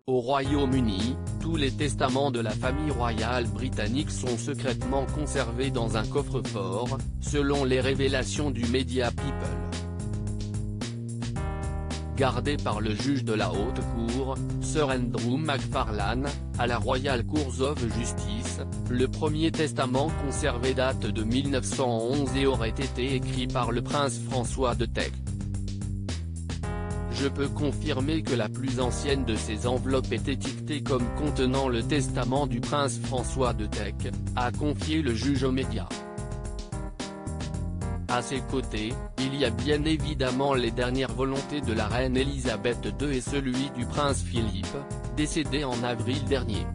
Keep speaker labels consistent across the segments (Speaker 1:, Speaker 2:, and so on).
Speaker 1: Au Royaume-Uni, tous les testaments de la famille royale britannique sont secrètement conservés dans un coffre-fort, selon les révélations du média People. Gardé par le juge de la Haute Cour, Sir Andrew MacFarlane, à la Royal Court of Justice, le premier testament conservé date de 1911 et aurait été écrit par le prince François de Teck. Je peux confirmer que la plus ancienne de ces enveloppes est étiquetée comme contenant le testament du prince François de Teck, a confié le juge aux médias. À ses côtés, il y a bien évidemment les dernières volontés de la reine Elisabeth II et celui du prince Philippe, décédé en avril dernier.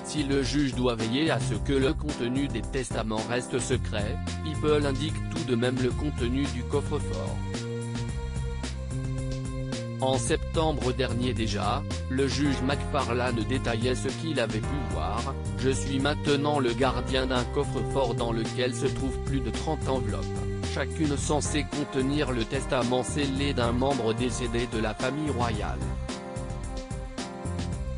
Speaker 1: Si le juge doit veiller à ce que le contenu des testaments reste secret, People indique tout de même le contenu du coffre-fort. En septembre dernier déjà, le juge MacFarlane détaillait ce qu'il avait pu voir. « Je suis maintenant le gardien d'un coffre-fort dans lequel se trouvent plus de 30 enveloppes, chacune censée contenir le testament scellé d'un membre décédé de la famille royale.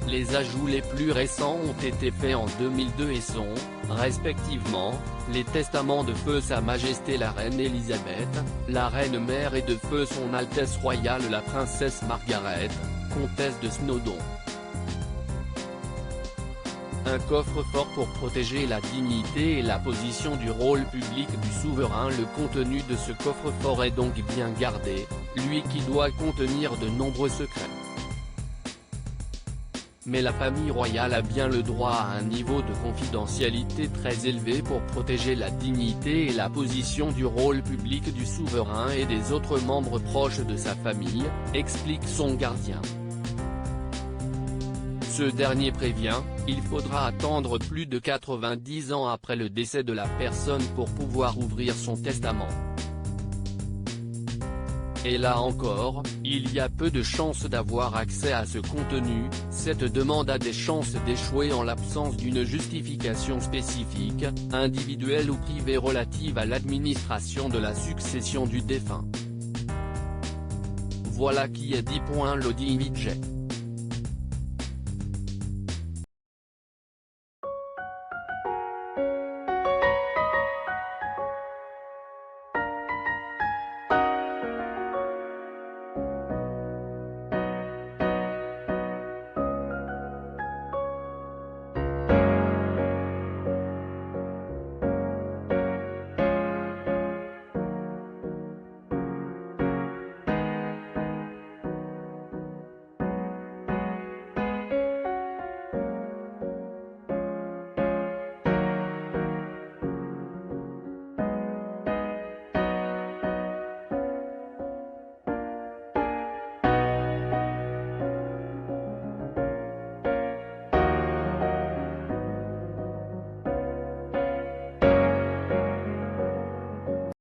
Speaker 1: Les ajouts les plus récents ont été faits en 2002 et sont, respectivement, les testaments de feu Sa Majesté la Reine Elisabeth, la Reine-Mère et de feu Son Altesse Royale la Princesse Margaret, Comtesse de Snowdon. Un coffre-fort pour protéger la dignité et la position du rôle public du souverain. Le contenu de ce coffre-fort est donc bien gardé, lui qui doit contenir de nombreux secrets. Mais la famille royale a bien le droit à un niveau de confidentialité très élevé pour protéger la dignité et la position du rôle public du souverain et des autres membres proches de sa famille, explique son gardien. Ce dernier prévient, il faudra attendre plus de 90 ans après le décès de la personne pour pouvoir ouvrir son testament. Et là encore, il y a peu de chances d'avoir accès à ce contenu. Cette demande a des chances d'échouer en l'absence d'une justification spécifique, individuelle ou privée relative à l'administration de la succession du défunt. Voilà qui est dit. Lodi Midget.